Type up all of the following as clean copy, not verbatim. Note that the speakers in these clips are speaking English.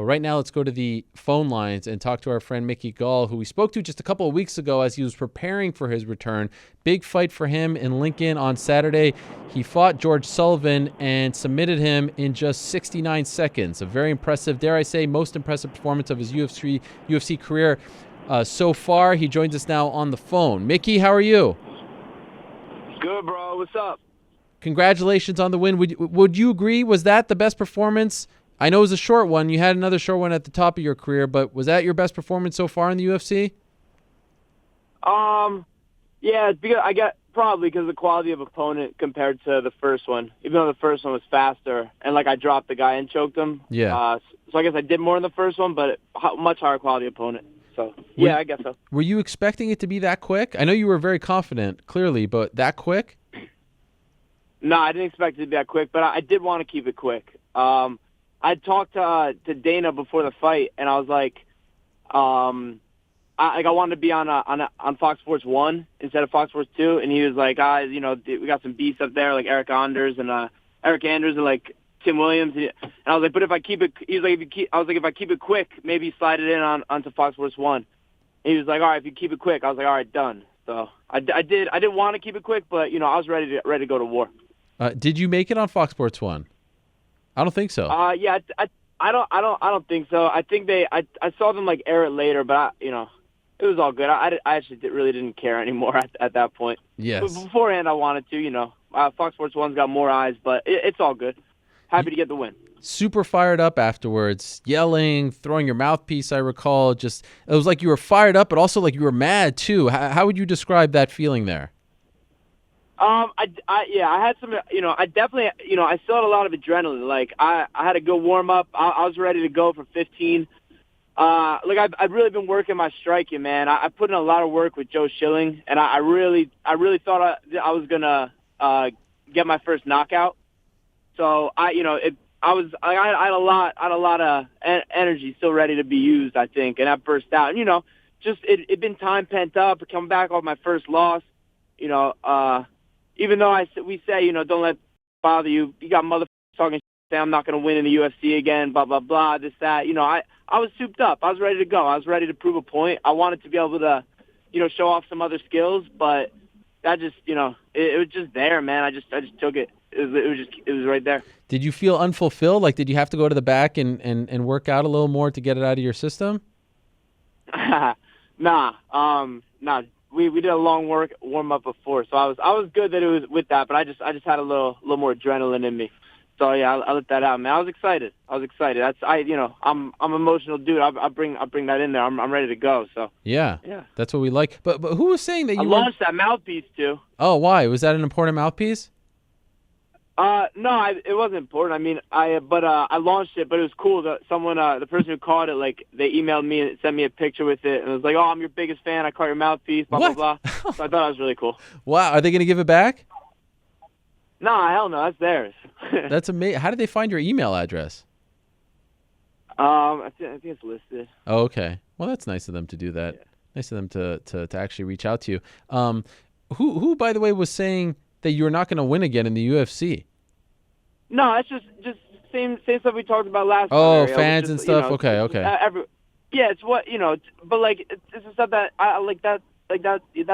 But right now, let's go to the phone lines and talk to our friend Mickey Gall, who we spoke to just a couple of weeks ago as he was preparing for his return. Big fight for him in Lincoln on Saturday. He fought George Sullivan and submitted him in just 69 seconds. A very impressive, dare I say, most impressive performance of his UFC career so far. He joins us now on the phone. Mickey, how are you? Good, bro. What's up? Congratulations on the win. Would you agree? Was that the best performance? I know it was a short one. You had another short one at the top of your career, but was that your best performance so far in the UFC? Yeah, it's because probably because of the quality of opponent compared to the first one. Even though the first one was faster, and I dropped the guy and choked him. Yeah. So I guess I did more in the first one, but much higher quality opponent. So yeah, I guess so. Were you expecting it to be that quick? I know you were very confident, clearly, but that quick? No, I didn't expect it to be that quick, but I did want to keep it quick. I talked to Dana before the fight, and I was like, I wanted to be on Fox Sports 1 instead of Fox Sports 2, and he was like, we got some beasts up there like Eric Anders and like Tim Williams, and I was like, but if I keep it, he was like, if I keep it quick, maybe slide it in onto Fox Sports 1. And he was like, all right, if you keep it quick, I was like, all right, done. So I didn't want to keep it quick, but I was ready to go to war. Did you make it on Fox Sports 1? I don't think so. Yeah, I don't think so. I think I saw them air it later, but it was all good. I actually really didn't care anymore at that point. Yes. But beforehand, I wanted to. Fox Sports 1's got more eyes, but it's all good. Happy to get the win. Super fired up afterwards, yelling, throwing your mouthpiece. I recall, it was like you were fired up, but also like you were mad too. How would you describe that feeling there? I had some, I definitely, I still had a lot of adrenaline. Like I had a good warm up. I was ready to go for 15. I've really been working my striking, man. I put in a lot of work with Joe Schilling, and I really thought I was gonna get my first knockout. So I had a lot of energy still ready to be used, I think, and that burst out. And it'd been time pent up. Coming back off my first loss, even though we say, don't let it bother you. You got motherfuckers talking shit, say I'm not going to win in the UFC again, blah, blah, blah, this, that. I was souped up. I was ready to go. I was ready to prove a point. I wanted to be able to, show off some other skills, but that just, it was just there, man. I just took it. It was right there. Did you feel unfulfilled? Like, did you have to go to the back and work out a little more to get it out of your system? Nah. We did a long warm up before, so I was good that it was with that, but I just had a little more adrenaline in me. So yeah, I let that out, man. I was excited. That's I'm an emotional dude. I bring that in there. I'm ready to go. So yeah, that's what we like. But who was saying that you launched that mouthpiece too? Oh, why was that an important mouthpiece? No, it wasn't important. I mean, I launched it, but it was cool that someone, the person who caught it, they emailed me and sent me a picture with it, and it was like, oh, I'm your biggest fan. I caught your mouthpiece, blah, what? blah, blah. So I thought that was really cool. Wow. Are they going to give it back? No, hell no. That's theirs. That's amazing. How did they find your email address? I think it's listed. Oh, okay. Well, that's nice of them to do that. Yeah. Nice of them to actually reach out to you. Who, by the way, was saying that you're not going to win again in the UFC? No, it's just same stuff we talked about last time. Oh, fans and stuff. Okay. It's what but it's the stuff that I like that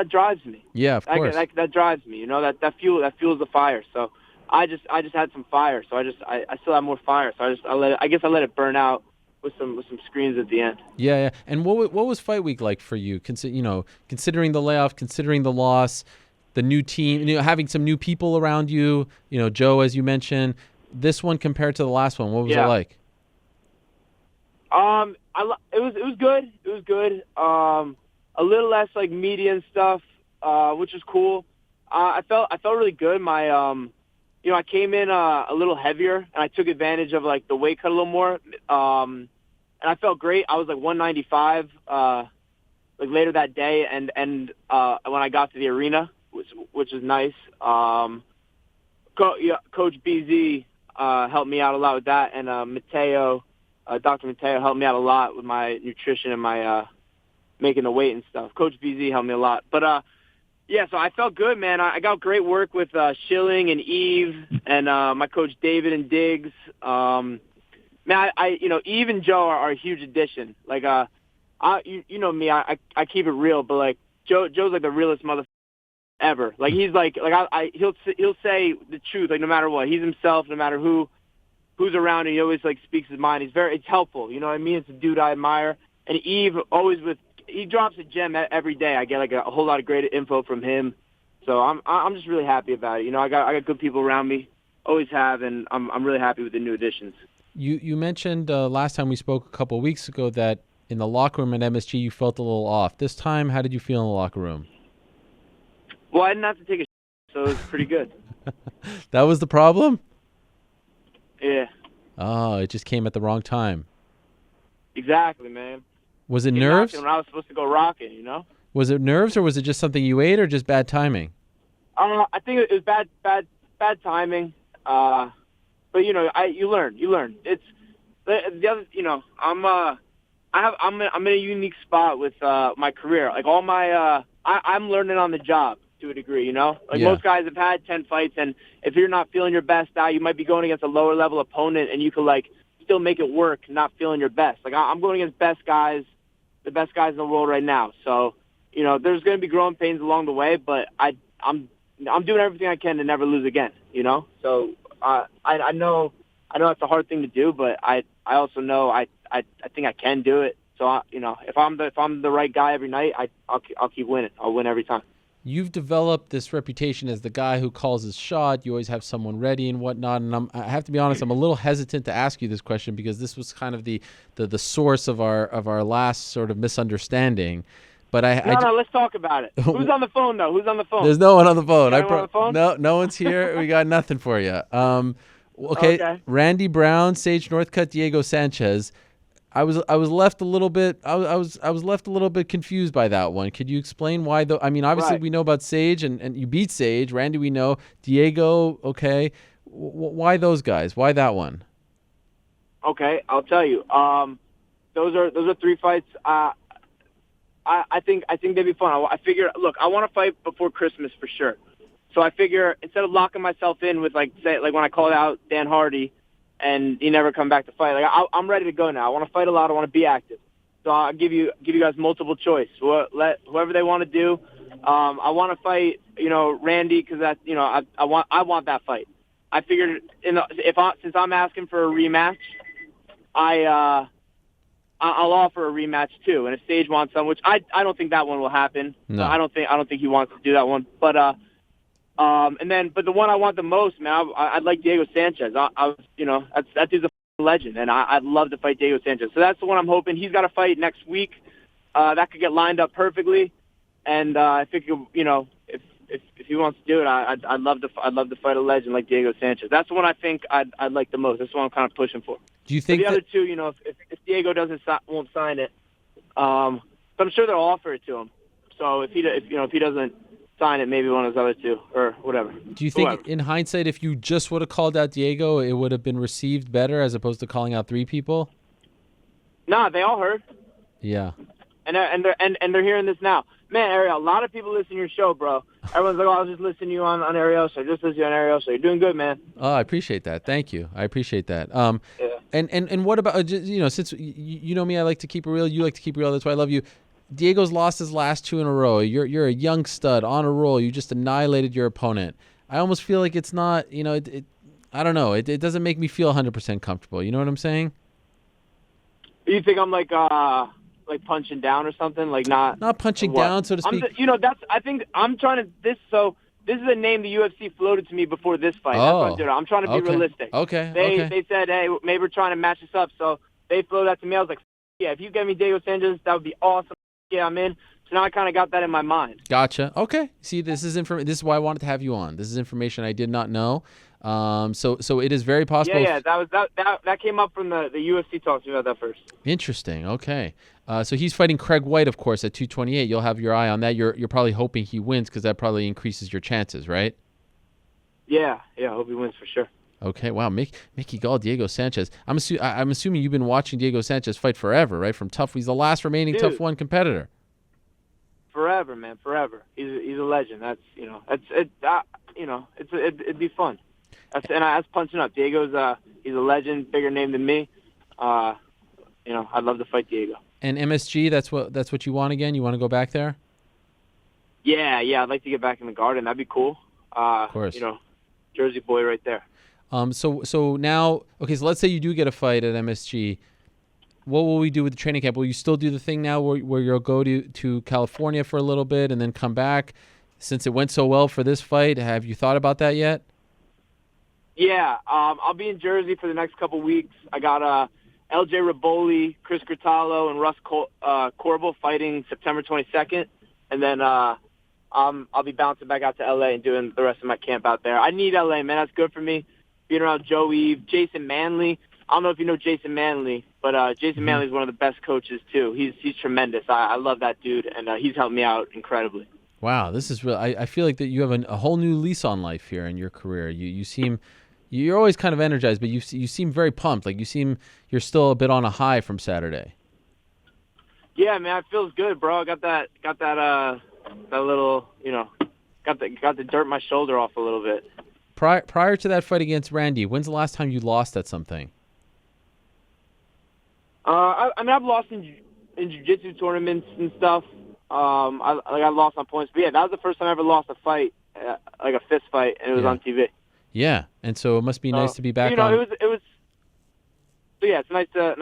drives me. Yeah, of course. That drives me. That fuels the fire. So I just had some fire. So I still have more fire. So I guess I let it burn out with some screens at the end. Yeah. And what was fight week like for you? Considering the layoff, considering the loss, the new team, having some new people around you, Joe, as you mentioned, this one compared to the last one, what was it like? It was good. It was good. A little less media and stuff, which is cool. I felt really good. My, I came in a little heavier, and I took advantage of the weight cut a little more. And I felt great. I was 195 later that day, and when I got to the arena, which is nice. Coach BZ helped me out a lot with that, and Dr. Mateo helped me out a lot with my nutrition and my making the weight and stuff. Coach BZ helped me a lot. But, so I felt good, man. I got great work with Schilling and Eve and my coach David and Diggs. man, Eve and Joe are a huge addition. Like, you know me, I keep it real, but like Joe's like the realest motherfucker ever. Like he's like he'll say the truth, like no matter what. He's himself, no matter who's around him. He always like speaks his mind. It's helpful. You know what I mean? It's a dude I admire. And Eve he drops a gem every day. I get like a whole lot of great info from him. So I'm just really happy about it. You know, I got good people around me, always have, and I'm really happy with the new additions. You mentioned last time we spoke a couple of weeks ago that in the locker room at MSG you felt a little off. This time, how did you feel in the locker room? Well, I didn't have to take a so it was pretty good. That was the problem? Yeah. Oh, it just came at the wrong time. Exactly, man. Was it nerves? When I was supposed to go rocking, you know? Was it nerves, or was it just something you ate, or just bad timing? I think it was bad timing. But you know, you learn. It's the other. You know, I'm in a unique spot with my career. Like all my, I'm learning on the job to a degree. You know, like most guys have had 10 fights, and if you're not feeling your best now, you might be going against a lower level opponent, and you could like still make it work, not feeling your best. Like I'm going against the best guys in the world right now. So you know, there's going to be growing pains along the way, but I'm doing everything I can to never lose again. You know, so I know it's a hard thing to do, but I also know I think I can do it. So you know, if I'm the right guy every night, I'll keep winning. I'll win every time. You've developed this reputation as the guy who calls his shot. You always have someone ready and whatnot. And I have to be honest, I'm a little hesitant to ask you this question because this was kind of the source of our last sort of misunderstanding. But no, let's talk about it. Who's on the phone though? Who's on the phone? There's no one on the phone. On the phone? No one's here. We got nothing for you. Okay. Randy Brown, Sage Northcutt, Diego Sanchez. I was left a little bit. I was left a little bit confused by that one. Could you explain why? Though I mean, obviously we know about Sage and you beat Sage. Randy, we know. Diego, okay. Why those guys? Why that one? Okay, I'll tell you. Those are 3 fights. I think they'd be fun. I figure, look, I want to fight before Christmas for sure. So I figure instead of locking myself in with like when I called out Dan Hardy and he never come back to fight, like I'm ready to go now. I want to fight a lot. I want to be active. So I'll give you guys multiple choice. Let whoever they want to do. I want to fight, you know, Randy because that, you know, I want that fight. I figured since I'm asking for a rematch, I'll offer a rematch too. And if Sage wants some, which I don't think that one will happen. No. I don't think he wants to do that one. But but the one I want the most, man, I'd like Diego Sanchez. That dude's a legend, and I'd love to fight Diego Sanchez. So that's the one I'm hoping. He's got to fight next week. That could get lined up perfectly, and I think you know if he wants to do it, I'd love to fight a legend like Diego Sanchez. That's the one I think I'd like the most. That's the one I'm kind of pushing for. Do you think the other two, you know, if Diego won't sign it, but I'm sure they'll offer it to him. So if he doesn't sign it, maybe one of those other two or whatever. Do you think, in hindsight, if you just would have called out Diego, it would have been received better as opposed to calling out 3 people? Nah, they all heard. Yeah. And they're hearing this now. Man, Ariel, a lot of people listen to your show, bro. Everyone's like, "Oh, I was just listening to you on Ariel, so just listen to you on Ariel, so you're doing good, man." Oh, I appreciate that. Thank you. I appreciate that. Yeah. And what about, you know, since you know me, I like to keep it real. You like to keep it real. That's why I love you. Diego's lost his last 2 in a row. You're a young stud on a roll. You just annihilated your opponent. I almost feel like it's not, you know, I don't know. It doesn't make me feel 100% comfortable. You know what I'm saying? You think I'm like punching down or something? Like not punching down, so to speak. I think I'm trying to this is a name the UFC floated to me before this fight. That's what I'm doing. I'm trying to be realistic. Okay. They said, hey, maybe we're trying to match this up. So they floated that to me. I was like, yeah, if you get me Diego Sanchez, that would be awesome. Yeah, I'm in. So now I kind of got that in my mind. Gotcha. Okay. See, this is This is why I wanted to have you on. This is information I did not know. So it is very possible. Yeah. That came up from the UFC talks to me about that first. Interesting. Okay. So he's fighting Craig White, of course, at 228. You'll have your eye on that. You're probably hoping he wins because that probably increases your chances, right? Yeah. I hope he wins for sure. Okay, wow, Mickey Gall, Diego Sanchez. I'm assuming you've been watching Diego Sanchez fight forever, right? From Tough, he's the last remaining Tough One competitor. Forever, man, forever. He's a legend. That's it'd be fun. That's punching up. Diego's he's a legend, bigger name than me. I'd love to fight Diego. And MSG, that's what you want again? You want to go back there? Yeah, I'd like to get back in the Garden. That'd be cool. Of course. Jersey boy right there. So now, okay, so let's say you do get a fight at MSG. What will we do with the training camp? Will you still do the thing now where you'll go to California for a little bit and then come back? Since it went so well for this fight, have you thought about that yet? Yeah, I'll be in Jersey for the next couple weeks. I got LJ Raboli, Chris Gritalo, and Russ Corbel fighting September 22nd. And then I'll be bouncing back out to L.A. and doing the rest of my camp out there. I need L.A., man. That's good for me. Being around Joe Eve, Jason Manley. I don't know if you know Jason Manley, but Jason Manley is one of the best coaches, too. He's tremendous. I love that dude, and he's helped me out incredibly. Wow, this is real. I feel like that you have a whole new lease on life here in your career. You seem, you're always kind of energized, but you seem very pumped. Like you're still a bit on a high from Saturday. Yeah, man, it feels good, bro. I got that little, got the dirt in my shoulder off a little bit. Prior to that fight against Randy, when's the last time you lost at something? I've lost in jiu-jitsu tournaments and stuff. I lost on points, but yeah, that was the first time I ever lost a fight, like a fist fight, and it was on TV. Yeah, and so it must be nice to be back on. It was. So yeah, it's nice to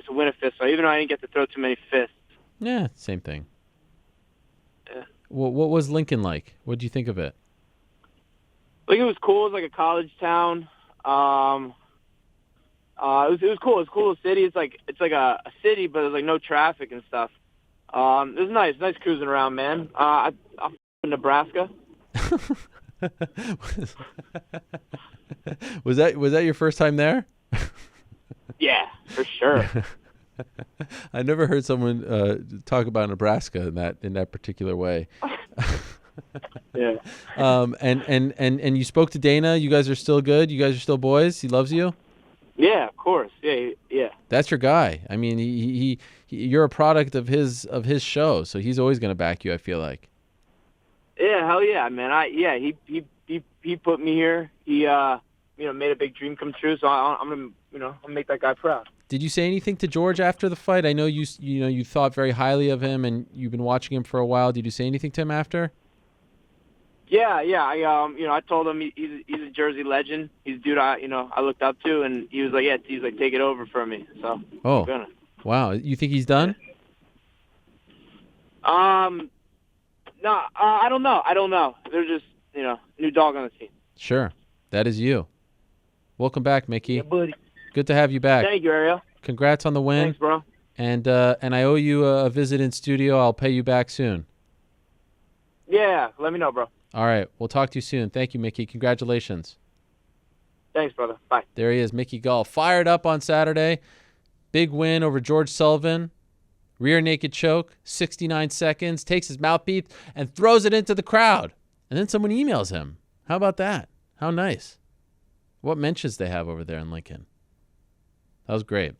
win a fist fight, even though I didn't get to throw too many fists. Yeah, same thing. Yeah. What was Lincoln like? What did you think of it? Like, it was cool. It was like a college town. It was cool. It's a cool city. It's like a city, but there's like no traffic and stuff. It was nice cruising around, man. I'm in Nebraska. Was that your first time there? Yeah, for sure. I never heard someone talk about Nebraska in that particular way. Yeah. And you spoke to Dana. You guys are still good. You guys are still boys. He loves you. Yeah, of course. Yeah. That's your guy. I mean, he you're a product of his show, so he's always going to back you, I feel like. Yeah, hell yeah, man. He put me here. He made a big dream come true. So I'm gonna make that guy proud. Did you say anything to George after the fight? I know you thought very highly of him, and you've been watching him for a while. Did you say anything to him after? Yeah. I told him he's a Jersey legend. He's a dude I looked up to, and he was like, take it over for me. So. Oh. I'm gonna. Wow. You think he's done? No, I don't know. They're just, new dog on the team. Sure. That is you. Welcome back, Mickey. Yeah, buddy. Good to have you back. Thank you, Ariel. Congrats on the win. Thanks, bro. And I owe you a visit in studio. I'll pay you back soon. Yeah, let me know, bro. All right. We'll talk to you soon. Thank you, Mickey. Congratulations. Thanks, brother. Bye. There he is, Mickey Gall. Fired up on Saturday. Big win over George Sullivan. Rear naked choke, 69 seconds, takes his mouthpiece and throws it into the crowd. And then someone emails him. How about that? How nice. What mentions they have over there in Lincoln. That was great.